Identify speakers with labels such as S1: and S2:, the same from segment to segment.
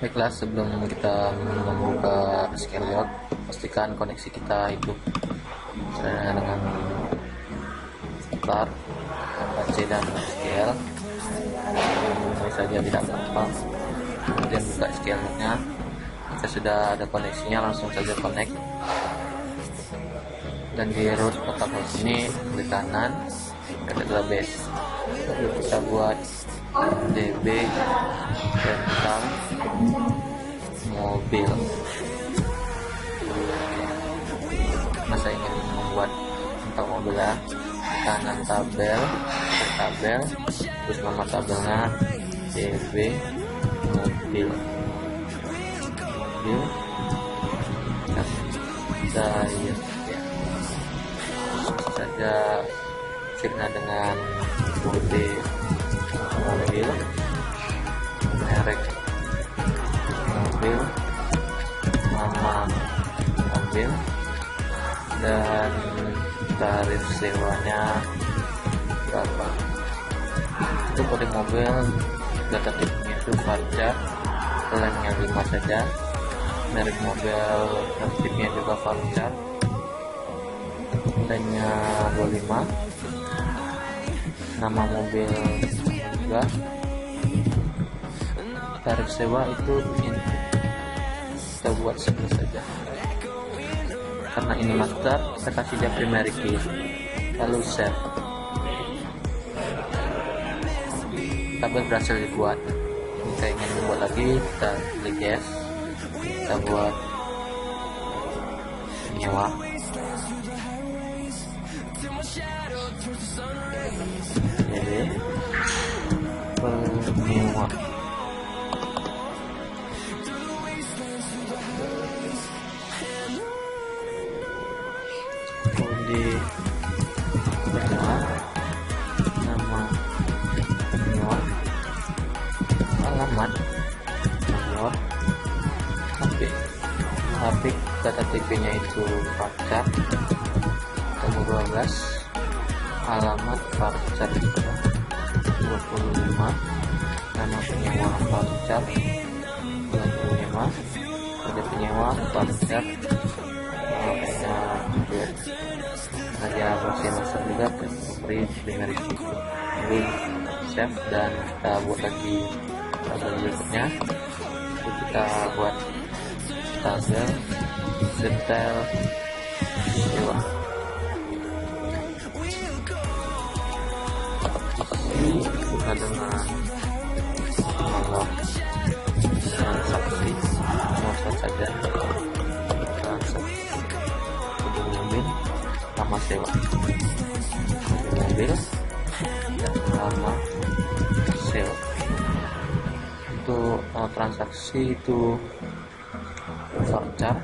S1: Baiklah, sebelum kita membuka SQL, pastikan koneksi kita hidup dengan start Apache dan SQL. Ini saja tidak apa-apa. Kemudian buka SQL-nya. Jika sudah ada koneksinya, langsung saja connect. Dan di root kotak host ini klik kanan ke database. Lalu kita buat db tentang mobil. Masa ingin membuat tentang mobil ya, kanan tabel, terus nama tabelnya db mobil. Saya saja sirna dengan kode mobil, merek mobil, nama mobil, dan tarif sewanya berapa. Itu kode mobil, data tipenya itu varchar, klaimnya 5 saja. Merek mobil tipnya juga varchar, klaimnya 25. Nama mobil juga. Tarif sewa itu ini kita buat 11 saja. Karena ini master, kita kasih dia primary key, lalu save. Tabel berhasil dibuat. Jika ingin membuat lagi, kita klik yes. Kita buat nyewa. Jadi penyewa. Kode penyewa, nama penyewa, alamat, nomor HP, data TP-nya itu varchar, nomor 12, alamat varchar juga 25, nama penyewa varchar 25, kode penyewa varchar, namanya saja versi master juga, beri primary key, lalu save, dan kita buat lagi tabel berikutnya. Kita buat tabel detail sewa. Buka dengan menolak transaksi, masuk saja transaksi kode mobil, nama sewa kode mobil, dan nama sewa. Untuk transaksi itu varchar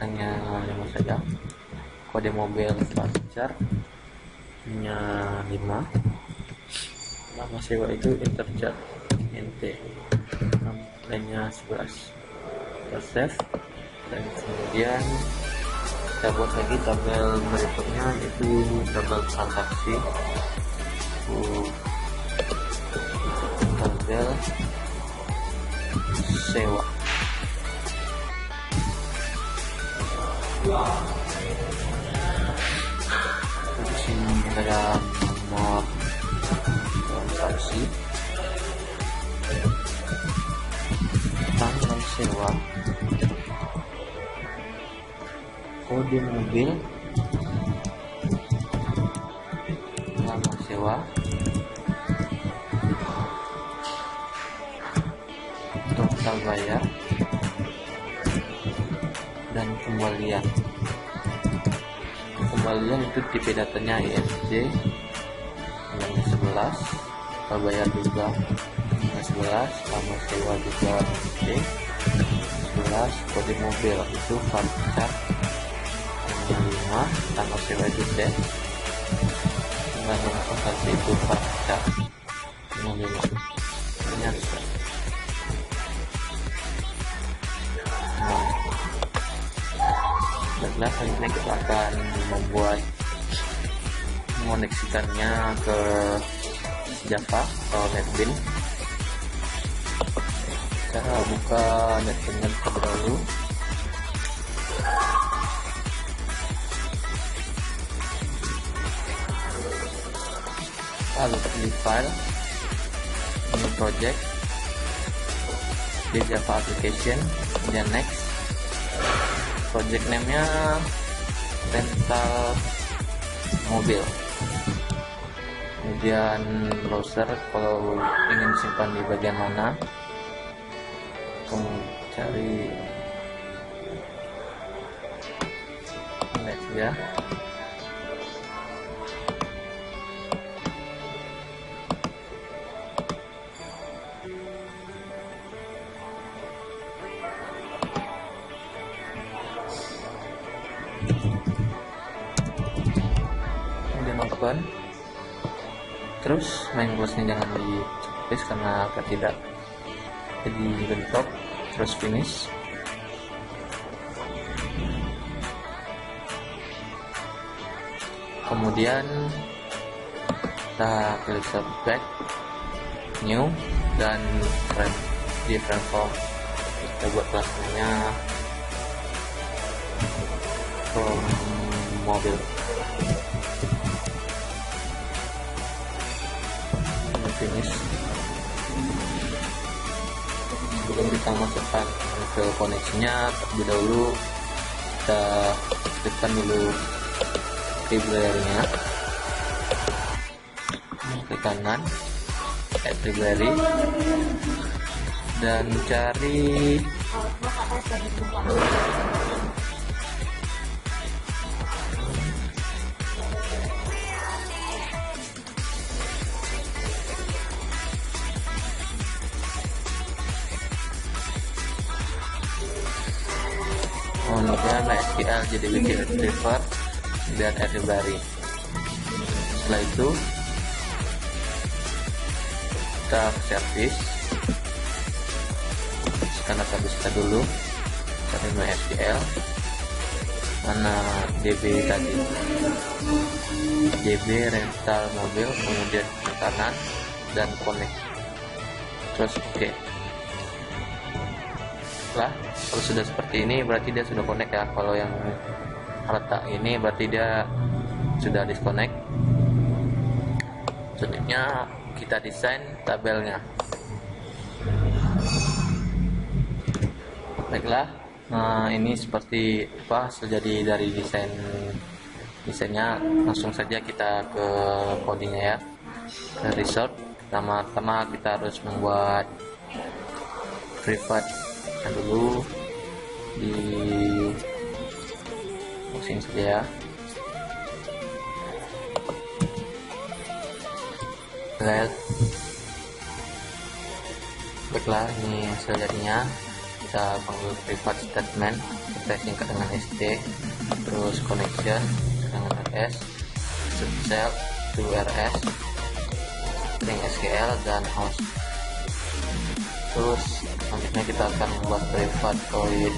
S1: hanya 5 saja, kode mobil varchar hanya 5, nama sewa itu integer int, lainnya 11. Kita save, dan kemudian kita buat lagi tabel berikutnya, yaitu tabel transaksi. Tabel sewa. Di sini ada nomor transaksi, tanggal sewa, kode mobil, nama sewa, total bayar, dan kembalian. Kembalian itu tipe datanya ISD, nilainya 11, total bayar juga 11, nama sewa juga ISD 11, kode mobil itu varchar hanya 5, nama sewa itu D, dengan nomor transaksi itu varchar hanya 5. Ini harus Baiklah, kali ini kita akan mengoneksikannya ke Java atau NetBeans. Cara buka netnya terlebih dahulu. Lalu pilih file, new project, di Java application, dan next. Project name-nya rental mobil. Kemudian browser kalau ingin simpan di bagian mana, kamu cari next ya. Kemudian open, terus main close-nya jangan di copy karena agar tidak jadi bentrok. Terus finish. Kemudian kita klik back, new, dan di transform. Kita buat kelasnya from mobil. Finish. Sebelum kita masukkan ke koneksinya, terlebih dahulu kita aktifkan dulu library-nya. Klik kanan, add library, dan cari kemudian MySQL JDBC Retriever dan add library. Setelah itu kita ke service, karena service kita dulu, cari MySQL, mana DB tadi, DB rental mobil, kemudian ke kanan dan connect, terus oke. Lah, kalau sudah seperti ini berarti dia sudah connect ya. Kalau yang letak ini berarti dia sudah disconnect. Selanjutnya kita desain tabelnya. Baiklah, nah ini seperti apa jadi dari desainnya. Langsung saja kita ke codingnya ya, ke result. Pertama kita harus membuat private dulu di sini saja ya. Baiklah, ini hasil jadinya. Kita panggil private statement, kita singkat dengan st, terus connection dengan rs, subshell to rs, string sql, dan host. Terus selanjutnya kita akan membuat private void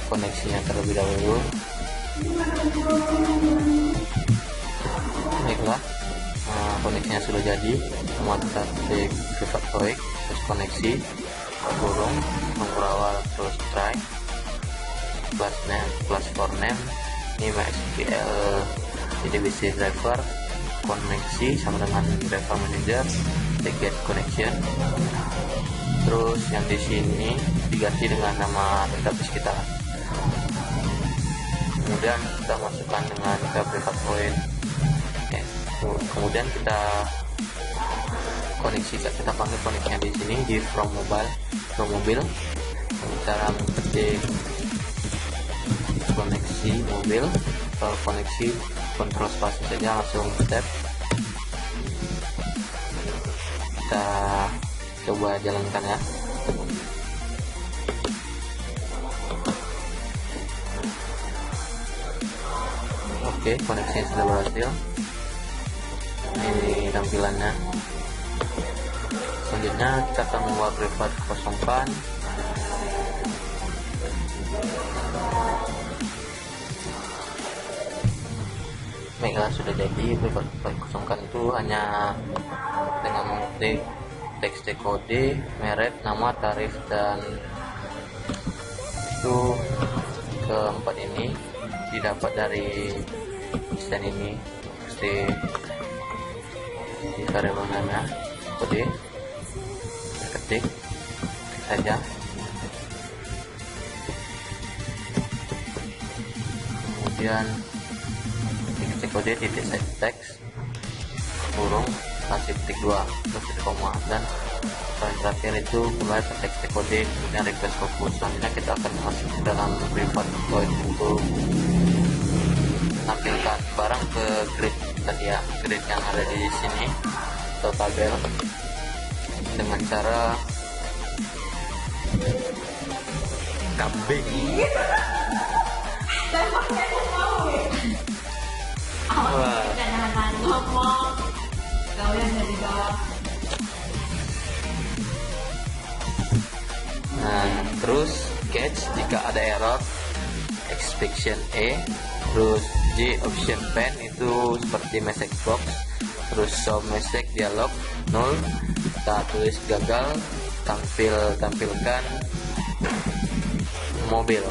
S1: koneksinya terlebih dahulu. Baiklah, koneksinya sudah jadi. Pertama kita klik private void, terus koneksi, kurung, nomor awal, terus try, plus name, plus for name, ini MySQL JDBC driver, koneksi sama dengan driver manager, get connection. Terus yang di sini diganti dengan nama database kita. Kemudian kita masukkan dengan ke private void. Kemudian kita koneksi, kita panggil koneksinya di sini di from mobil. Cara mengetik koneksi mobil, atau koneksi kontrol spasi saja, langsung tab. Kita coba jalankan ya. Oke, koneksinya sudah berhasil. Ini tampilannya. Selanjutnya kita akan membuat private kosongkan. Baiklah, sudah jadi. Private kosongkan itu hanya dengan mengetik teks kode, merek, nama, tarif, dan itu keempat ini didapat dari desain ini. Pasti di variabel nama kode ketik saja, kemudian titik kode titik teks kurung kasih titik 2 terus titik koma, dan yang terakhir itu kembali ke teks kode kemudian request fokus. Selanjutnya kita akan masuk ke dalam private void untuk tampilkan barang ke grid tadi ya, grid yang ada di sini atau tabel, dengan cara kambing. Wah. Nah, terus catch jika ada error, exception E, terus J option pen itu seperti message box, terus show message dialog 0, kita tulis gagal, tampilkan mobil,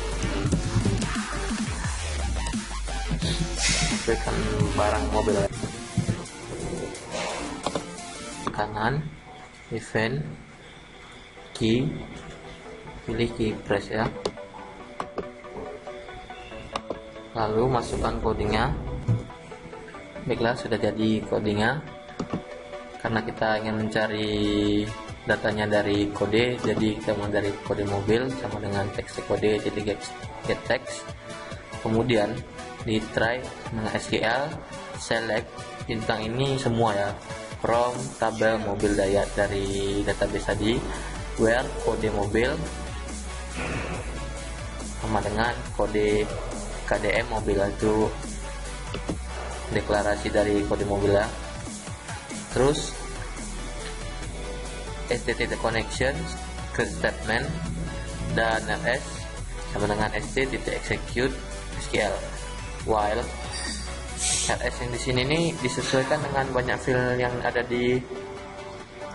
S1: tampilkan barang mobil. Kanan event key, pilih key press ya, lalu masukkan codingnya. Baiklah, sudah jadi codingnya. Karena kita ingin mencari datanya dari kode, jadi kita mau dari kode mobil sama dengan teks kode, jadi get text. Kemudian di try dengan SQL select bintang ini semua ya, from tabel mobil dayat dari database tadi, where kode mobil sama dengan kode KDM mobil, itu deklarasi dari kode mobil ya. Terus STT connection ke statement dan ls sama dengan st.execute SQL, while ls yang di sini nih disesuaikan dengan banyak field yang ada di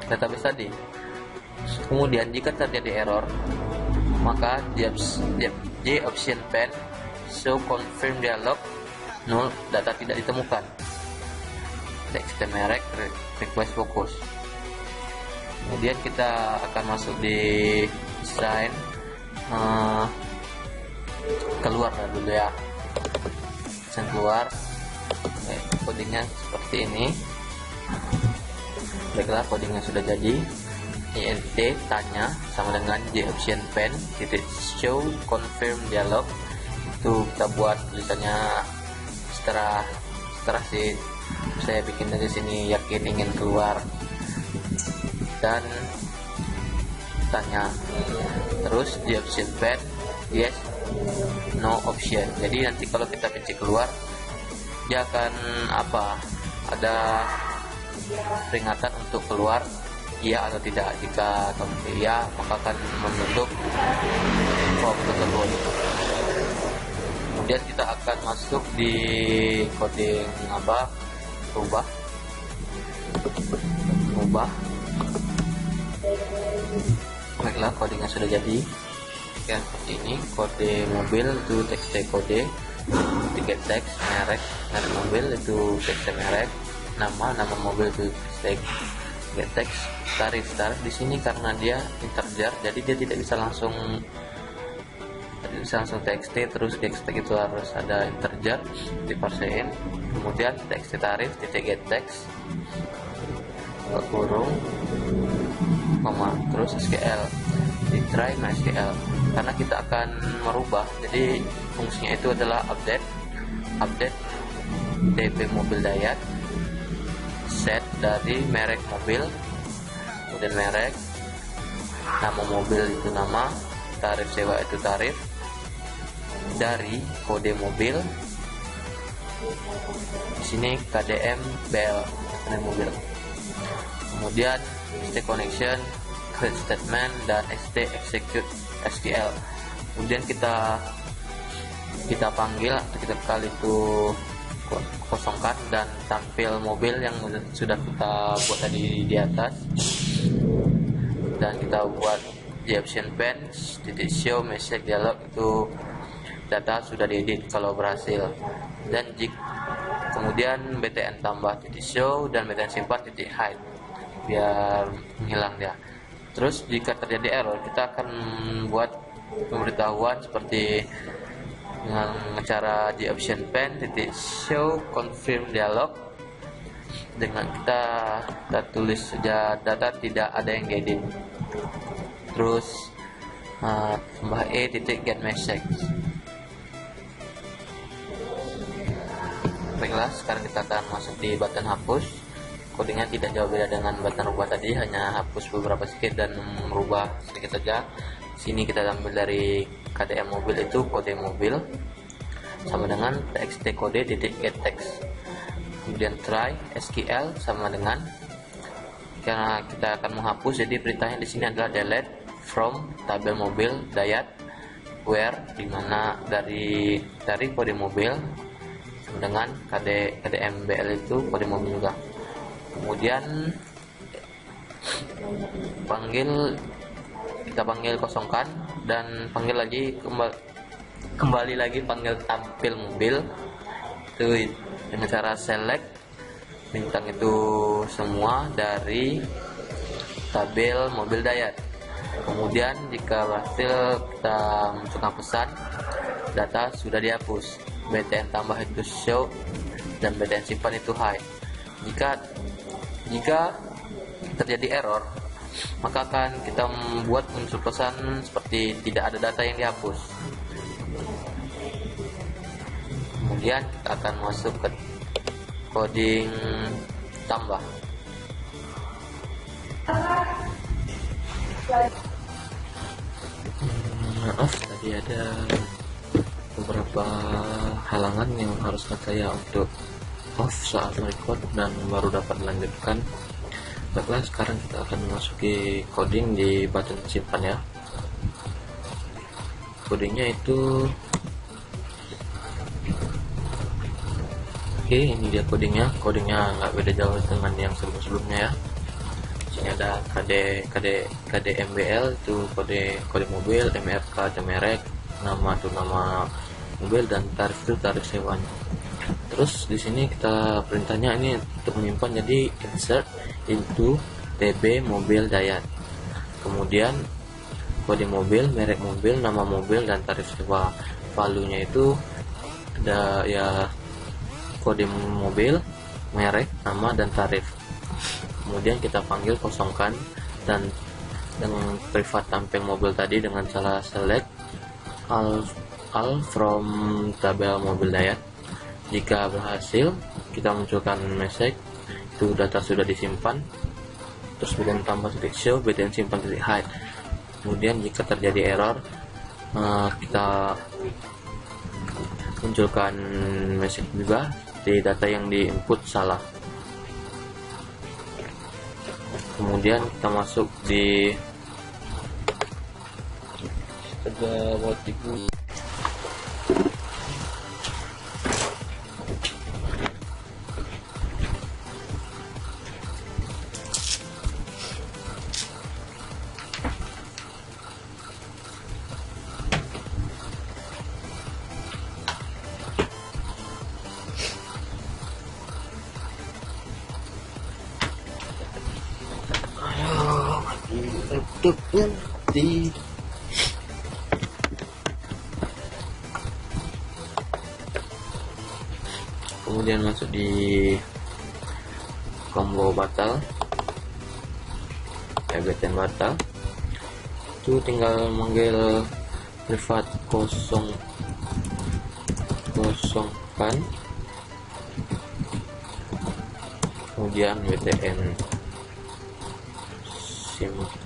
S1: database tadi. Kemudian jika terjadi error, maka J option pen show confirm dialog 0, data tidak ditemukan, txt merek request fokus. Kemudian kita akan masuk di desain, keluar dulu ya, desain keluar. Codingnya seperti ini. Baiklah, codingnya sudah jadi. int tanya sama dengan J option pen titik show confirm dialog, itu kita buat tulisannya setelah sih saya bikin dari sini, yakin ingin keluar, dan tanya. Terus J option pen yes no option, jadi nanti kalau kita kunci keluar dia akan ada peringatan untuk keluar iya atau tidak. Jika iya, maka akan menutup form tersebut. Kemudian kita akan masuk di coding rubah. Baiklah, codingnya sudah jadi ya, seperti ini. Kode mobil itu txt kode, tiket teks, merek mobil itu teks merek, nama mobil itu teks, tarif di sini karena dia integer, jadi dia tidak bisa langsung txt terus txt itu harus ada integer diparsein. Kemudian txt tarif titik get text kurung koma, terus SQL di try SQL karena kita akan merubah, jadi fungsinya itu adalah update DP mobil dayat, set dari merek mobil, kemudian merek, nama mobil itu nama, tarif sewa itu tarif, dari kode mobil di sini KDM bel kode mobil, kemudian ST connection, create statement, dan ST execute SQL. Kemudian kita panggil atau kita kali itu kosongkan dan tampil mobil yang sudah kita buat tadi di atas, dan kita buat di option pane titik show message dialog, itu data sudah diedit kalau berhasil. Dan kemudian btn tambah titik show dan btn simpan titik hide biar menghilang dia. Terus jika terjadi error, kita akan buat pemberitahuan seperti dengan cara di option pane titik show confirm dialog, dengan kita tulis saja data tidak ada yang diedit. Terus tambah titik get message. Baiklah, sekarang kita akan masuk di button hapus. Kodenya tidak jauh beda dengan button rubah tadi, hanya hapus beberapa sedikit dan merubah sedikit saja. Sini kita ambil dari KDM mobil, itu kode mobil sama dengan txt kode titik get text. Kemudian try SQL sama dengan, karena kita akan menghapus, jadi perintahnya di sini adalah delete from tabel mobil dayat where, dimana dari kode mobil sama dengan KDMBL itu kode mobil juga. Kemudian kita panggil kosongkan dan panggil lagi kembali lagi panggil tampil mobil itu dengan cara select bintang itu semua dari tabel mobil dayat. Kemudian jika berhasil, kita masukkan pesan data sudah dihapus, btn tambah itu show dan btn simpan itu hide. Jika terjadi error, maka akan kita membuat unsur pesan seperti tidak ada data yang dihapus. Kemudian kita akan masuk ke coding tambah. Maaf, tadi ada beberapa halangan yang harusnya saya untuk off saat record dan baru dapat melanjutkan. Baiklah, sekarang kita akan memasuki coding di button simpan ya. Codingnya itu oke, ini dia codingnya nggak beda jauh dengan yang sebelumnya ya. Sini ada KDMBL itu kode mobil, MRK itu merek, nama itu nama mobil, dan tarif itu tarif sewanya. Terus di sini kita perintahnya ini untuk menyimpan, jadi insert into TB mobil dayat. Kemudian kode mobil, merek mobil, nama mobil, dan tarif sewa. Valuenya itu ada ya kode mobil, merek, nama, dan tarif. Kemudian kita panggil kosongkan dan dengan privat tampil mobil tadi dengan cara select all from tabel mobil dayat. Jika berhasil, kita munculkan message itu data sudah disimpan, terus btn tambah titik show, btn simpan titik hide. Kemudian jika terjadi error, kita munculkan message juga di data yang di input salah. Kemudian kita masuk di motif. Kemudian masuk di combo batal, btn batal, itu tinggal manggil privat kosongkan, kemudian btn simpan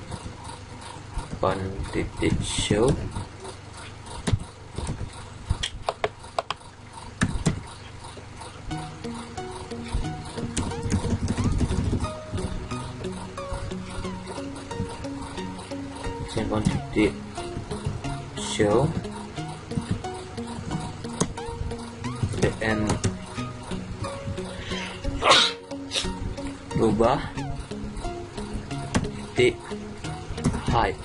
S1: titik show, simpan titik show, btn rubah titik height,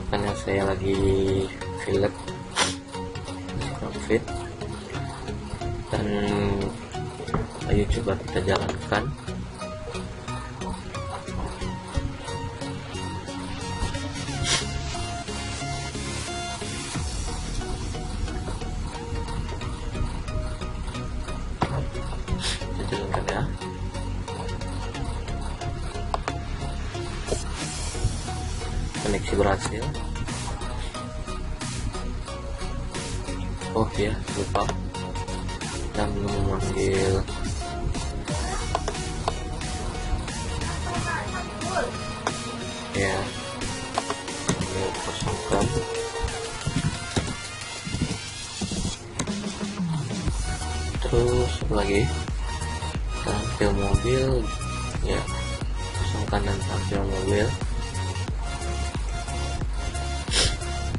S1: karena saya lagi fillet fit, dan ayo coba kita jalankan. Kita jalankan ya. Koneksi berhasil. Oh ya, lupa dan memanggil ya, kosongkan. Terus lagi tampil mobil ya, kosongkan dan tampil mobil,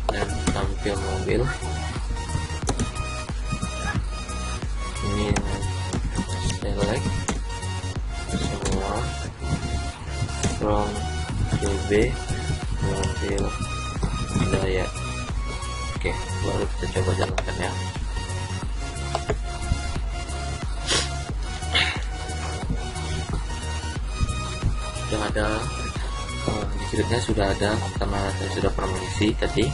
S1: dan tampil mobil ini select semua from DB mobil daya. Oke, baru kita coba jalankan ya. Sudah ada di scriptnya, sudah ada karena saya sudah pernah mengisi tadi.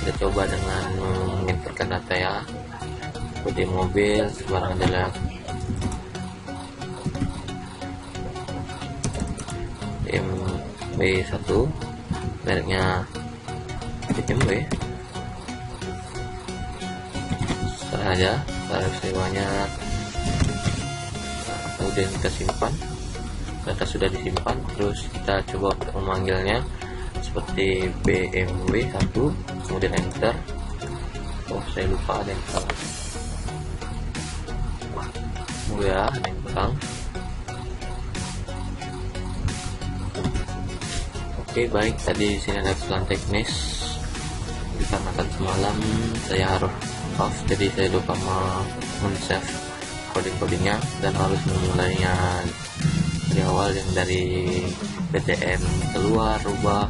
S1: Kita coba dengan menginputkan data ya, kode mobil sebarang adalah MB1, mereknya BMW. Setelah aja tarif sewanya, kemudian kita simpan, data sudah disimpan. Terus kita coba untuk memanggilnya seperti BMW 1, kemudian enter. Oh, saya lupa ada yang salah. Ya, yang kurang. Oke, baik. Tadi di sini ada kesalahan teknis dikarenakan semalam saya harus off, jadi saya lupa men-save coding-codingnya dan harus memulainya dari awal, yang dari PTM keluar, rubah,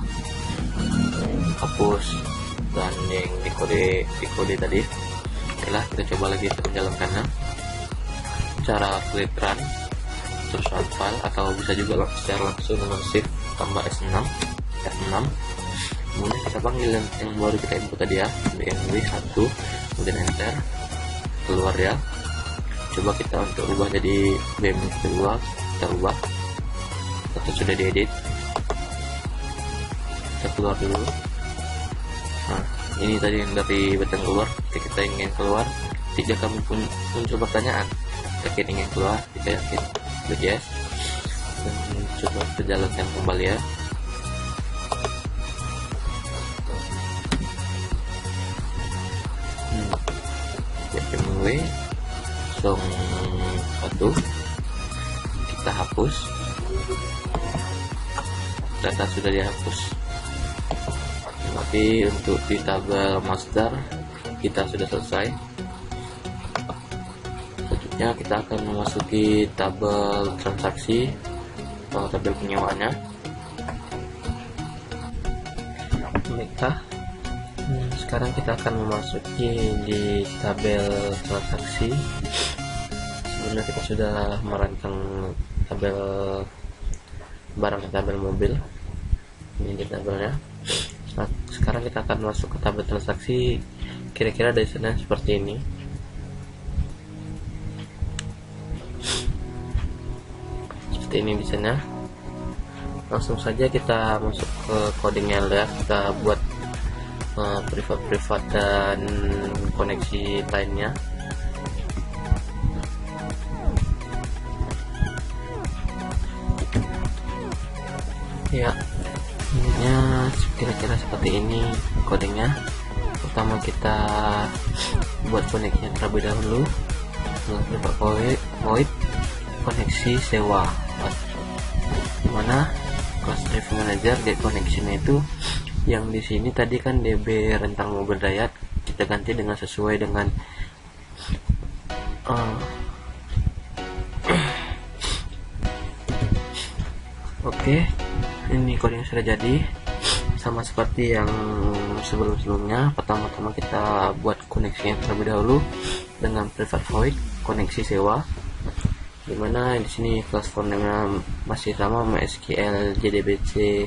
S1: hapus, dan yang di kode tadi. Oke lah, kita coba lagi untuk menjalankannya. Cara clear run terus run file, atau bisa juga secara langsung dengan shift tambah S6 F6, kemudian kita panggil yang baru kita input tadi ya, BMW 1, kemudian enter, keluar ya. Coba kita untuk ubah jadi BMW kedua, kita ubah atau sudah diedit, kita keluar dulu. Nah, ini tadi yang dari button keluar. Ketika kita ingin keluar, tidak kamu pun muncul pertanyaan, yakin ingin keluar, kita yakin, klik yes, dan coba kita jalankan kembali ya. BMW 1 kita hapus, data sudah dihapus. Tapi untuk di tabel master kita sudah selesai. Selanjutnya kita akan memasuki tabel transaksi atau tabel penyewaannya. Baiklah, sekarang kita akan memasuki di tabel transaksi. Sebelumnya kita sudah merancang tabel barang, tabel mobil. Ini di tabelnya. Nah, sekarang kita akan masuk ke tabel transaksi. Kira-kira dari sana seperti ini. Seperti ini di sana. Langsung saja kita masuk ke codingnya ya. Kita buat privat dan koneksi lainnya. Ya, ininya kira-kira seperti ini codingnya. Pertama kita buat koneksinya terlebih dahulu. Privat void koneksi sewa, mana class drive manager get connection itu yang di sini tadi kan DB rentang mobil daya, kita ganti dengan sesuai dengan Oke, ini coding sudah jadi. Sama seperti yang sebelum-sebelumnya, pertama-tama kita buat koneksinya terlebih dahulu dengan private void koneksi sewa, dimana di sini class name-nya masih sama, MySQL JDBC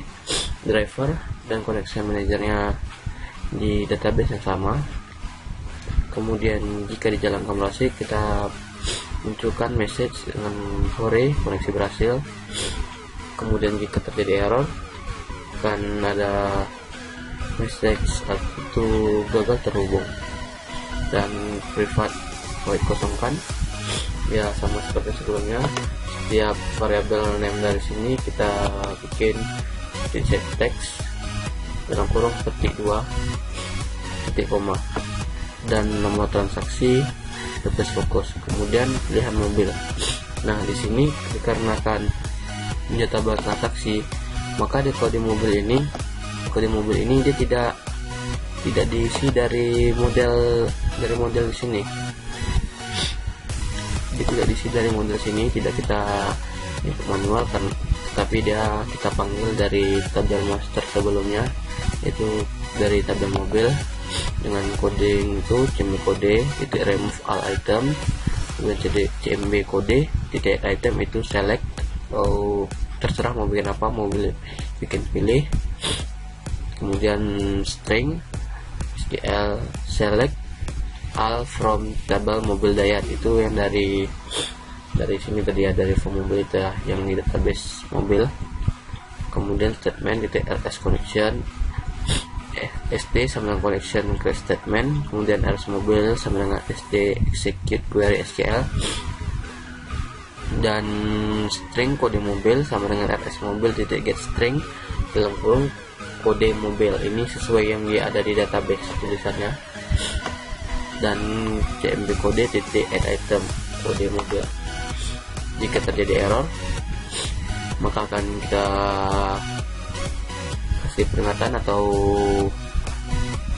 S1: driver, dan connection manajernya di database yang sama. Kemudian jika dijalankan simulasi, kita munculkan message dengan hore koneksi berhasil. Kemudian jika terjadi error, akan ada message itu gagal terhubung, dan private void kosongkan. Ya, sama seperti sebelumnya, setiap variabel name dari sini kita bikin set text dalam kurung petik 2 titik koma, dan nomor transaksi plus fokus, kemudian pilihan mobil. Nah, di sini dikarenakan senjata transaksi, maka di kode mobil ini dia tidak diisi dari model di sini. Dia tidak diisi dari model sini, tidak kita manual kan, tapi kita panggil dari tabel master sebelumnya, yaitu dari tabel mobil dengan coding itu cmb kode titik remove all item, kemudian cmb kode titik item itu select, atau terserah mau bikin apa, mau bikin pilih. Kemudian string SQL select all from table mobil dayat, itu yang dari sini tadi ya, dari form mobil itu ya, yang di database mobil. Kemudian statement titik ls connection st sama dengan connection ke statement, kemudian ls mobil sama dengan sd execute query SQL, dan string kode mobil sama dengan rs mobil titik get string dalam kurung kode mobil. Ini sesuai yang ada di database tulisannya, dan cmb kode titik add item kode mobil. Jika terjadi error, maka akan kita kasih peringatan atau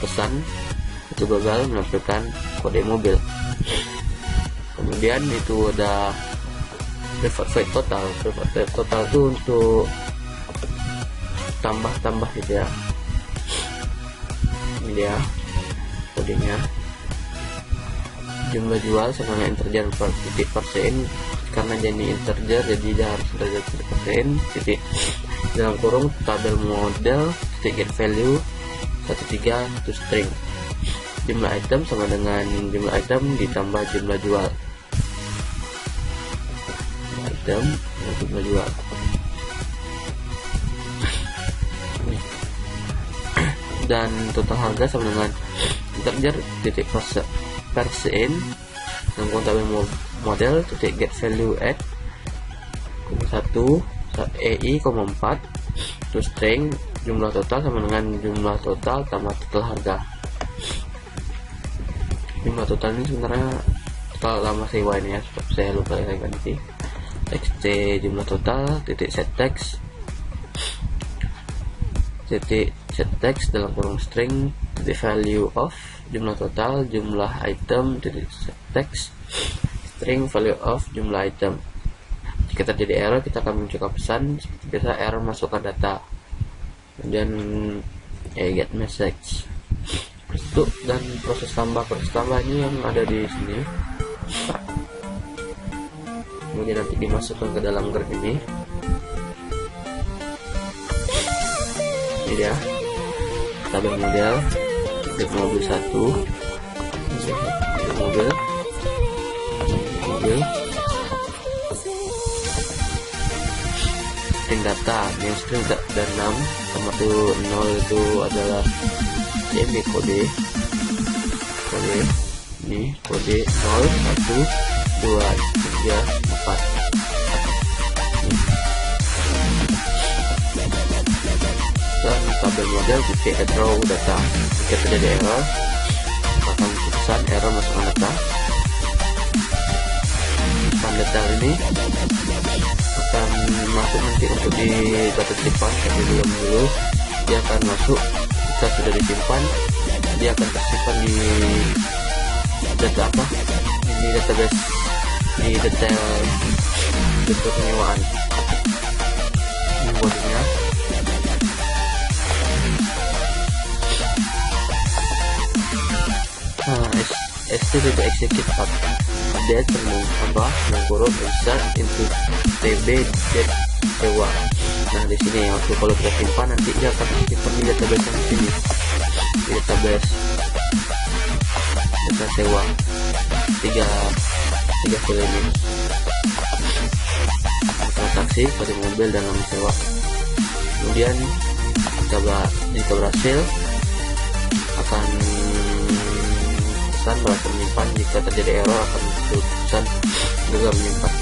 S1: pesan itu gagal menampilkan kode mobil. Kemudian itu ada private void total. Private void total itu untuk tambah gitu ya. Ini dia kodenya. Jumlah jual sama dengan integer per titik persen, karena jadi integer jadi dia harus integer persen titik dalam kurung tabel model titik get value 13 itu string. Jumlah item sama dengan jumlah item ditambah jumlah jual. Item dan jumlah jual. Dan total harga sama dengan integer titik persen dan tabel model titik get value at 1 ei, 4 itu string. Jumlah total sama dengan jumlah total tambah total harga. Jumlah total ini sebenarnya total lama sewa ini ya, saya lupa saya ganti. Txt jumlah total titik set text titik set text dalam kurung string titik value of jumlah total jumlah item titik set text string value of jumlah item. Jika terjadi error, kita akan mencoba pesan seperti biasa, error masukkan data, kemudian get message itu, dan proses tambah ini yang ada di sini. Kemudian nanti dimasukkan ke dalam graph ini. Ini dia tabel model mobil 1, mobil string data, yang string dan 6 sama itu 0 itu adalah cmb kode ini kode 0 1 2 3 4. Dan tabel model titik add row data. Jika terjadi error, akan pesan error masukkan data. Pesan data ini akan masuk nanti untuk di data simpan, tapi belum dulu dia akan masuk. Jika sudah disimpan, dia akan tersimpan di data apa? Di database, di detail bentuk penyewaan. kodenya. Execute update mengkurung insert into tb sewa. Nah di sini waktu kalau kita simpan nanti dia akan simpan di database yang di sini, di database data sewa tiga file ini, transaksi, kode mobil dan nama sewa. Kemudian jika berhasil akan pesan berhasil menyimpan, jika terjadi error akan muncul pesan gagal menyimpan.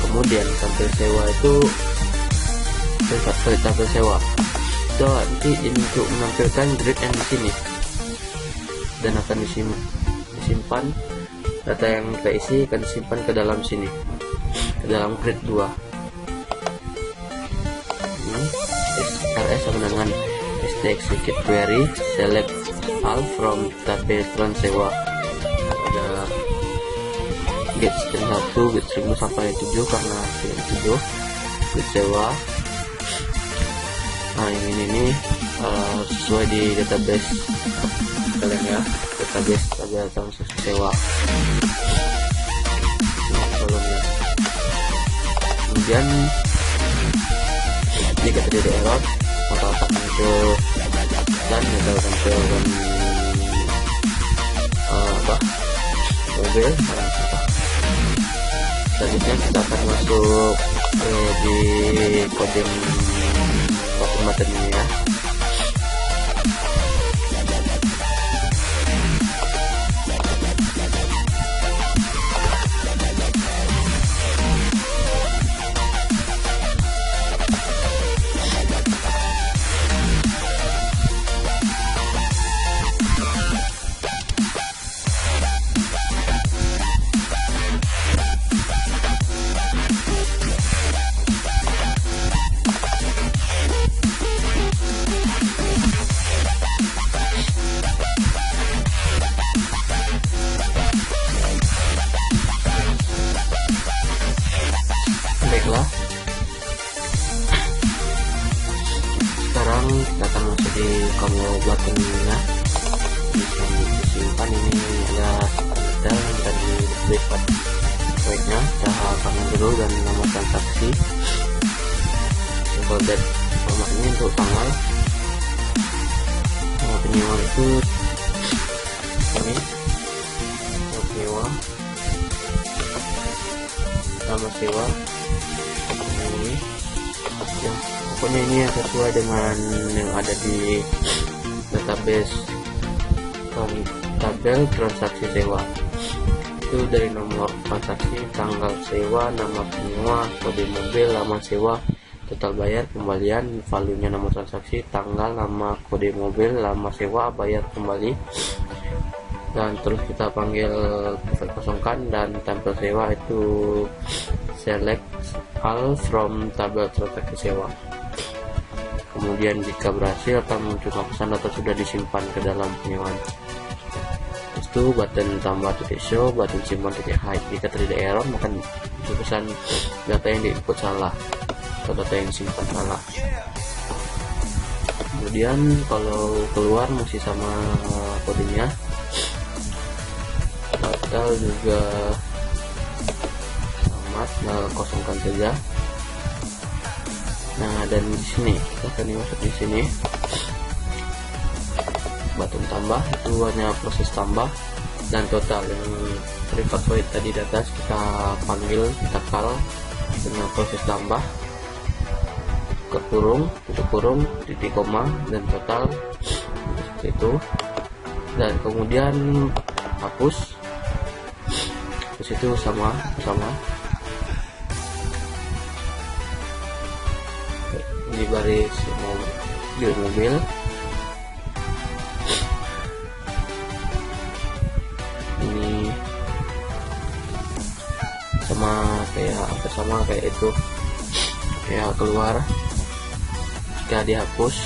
S1: Kemudian tampil sewa itu tampil sewa itu nanti untuk menampilkan grid yang di sini dan akan disimpan data yang kita isi akan disimpan ke dalam sini, ke dalam grid 2. SRS sama dengan ST execute query select all from tabel sewa. Ada get string 1, get string 2 sampai 7 karena string 7 get sewa. Nah yang ini sesuai di database kalian ya, database tabel transaksi sewa. Nah, kolomnya. Kemudian jika terjadi error maka akan muncul dan tampilkan mobil. Selanjutnya kita akan masuk di coding materi ini ya. Baiklah, sekarang kita akan masuk di Cameo buttonnya. Disimpan ini ada detail dan di private voidnya. Kita panggil dulu dan nama transaksi simple date. Format ini untuk tanggal. Nama penyewa itu ini penyewa, nama sewa ini ya, pokoknya ini yang sesuai dengan yang ada di database tabel transaksi sewa. Itu dari nomor transaksi, tanggal sewa, nama penyewa, kode mobil, nama sewa, total bayar, kembalian, value-nya nomor transaksi, tanggal, nama, kode mobil, nama sewa, bayar kembali, dan terus kita panggil kosongkan dan tampil sewa itu select all from tabel transaksi sewa. Kemudian jika berhasil akan muncul pesan data sudah disimpan ke dalam penyewaan. Itu button tambah titik show, button simpan titik hide. Jika terjadi error maka muncul pesan data yang diinput salah atau data yang disimpan salah. Kemudian kalau keluar masih sama kodenya, total juga kosongkan saja. Nah dan di sini kita akan masuk di sini button tambah, itu hanya proses tambah, dan total yang private void tadi data kita panggil, kita call dengan proses tambah ke kurung, tutup kurung, titik koma, dan total seperti itu. Dan kemudian hapus itu sama di baris mobil. Ini sama kayak itu ya, keluar. Jika dihapus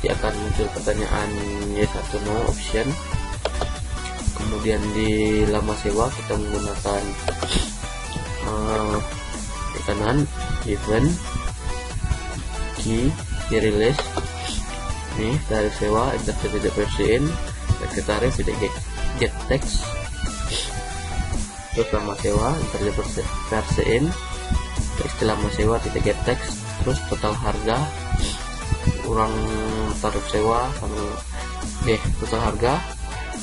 S1: dia akan muncul pertanyaan yes atau no option. Kemudian di lama sewa kita menggunakan kanan event key release. Nih tarif sewa enter tidak persen, teks tarif tidak get text. Terus lama sewa enter persen, teks lama sewa tidak get text. Terus total harga kurang tarif sewa sama total harga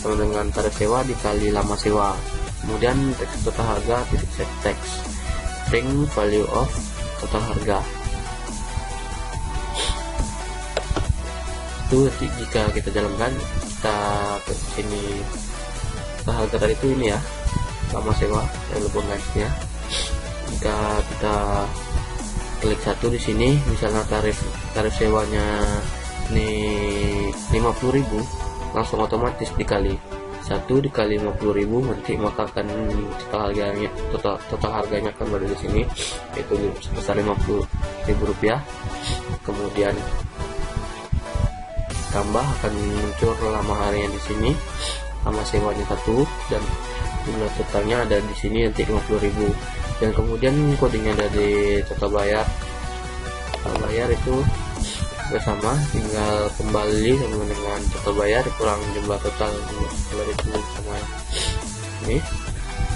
S1: sama dengan tarif sewa dikali lama sewa. Kemudian teks total harga titik set text string value of total harga. Itu jika kita jalankan, kita ke sini total harga tadi itu ini ya, lama sewa yang lebih gansnya. Jika kita klik satu di sini, misalnya tarif sewanya ini 50.000, langsung otomatis dikali 1 dikali 50.000 nanti, maka akan total harganya akan berada di sini, yaitu sebesar 50.000 rupiah. Kemudian tambah akan muncul lama harinya di sini, lama sewanya 1 dan jumlah totalnya ada di sini nanti 50.000. Dan kemudian kodenya ada di total bayar. Total bayar itu bersama, tinggal kembali sama dengan total bayar kurang jumlah total, kalau itu sama ini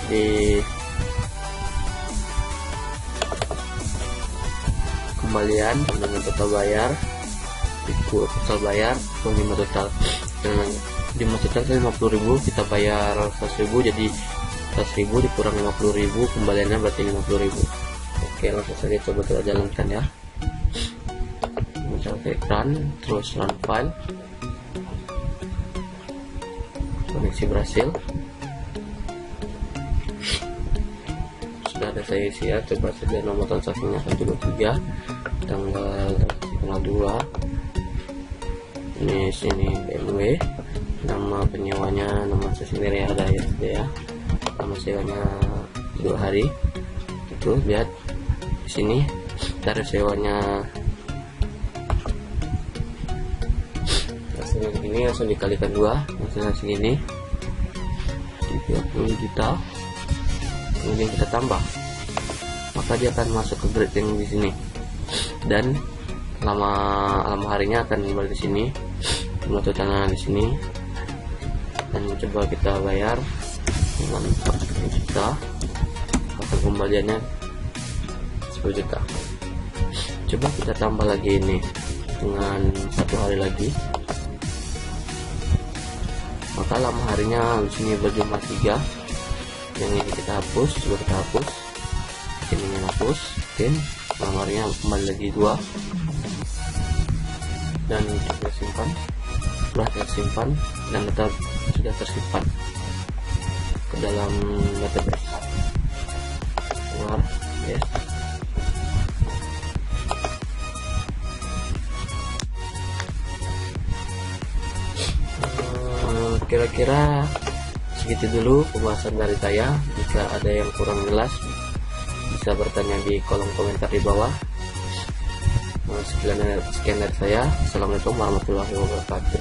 S1: di kembalian dengan total bayar, ikut total bayar kurang jumlah total. Dan jumlah total 50.000, kita bayar 100.000, jadi 100.000 dikurang 50.000, kembaliannya berarti 50.000. Oke, langsung saja coba kita jalankan ya. Ke ekran, terus run file, koneksi berhasil, sudah ada saya isi ya. Coba saja nomor transaksinya 123 tanggal 2, ini sini BMW, nama penyewanya nama saya sendiri ada ya, nama sewanya 2 hari. Itu lihat di sini tarif sewanya ini langsung dikalikan 2, hasilnya segini di 30 digital. Kemudian kita tambah, maka dia akan masuk ke grid yang di sini, dan lama harinya akan berada di sini, jumlah totalnya di sini. Dan coba kita bayar dengan 40 juta, maka kembaliannya 10 juta. Coba kita tambah lagi ini dengan 1 hari lagi, maka lama harinya di sini berjumlah 3. Yang ini kita hapus, coba kita hapus, ini hapus. Oke, lama harinya kembali lagi 2, dan kita simpan. Setelah tersimpan dan data sudah tersimpan ke dalam database. Keluar, yes. Kira-kira segitu dulu pembahasan dari saya. Jika ada yang kurang jelas, bisa bertanya di kolom komentar di bawah. Sekian dari saya. Assalamualaikum warahmatullahi wabarakatuh.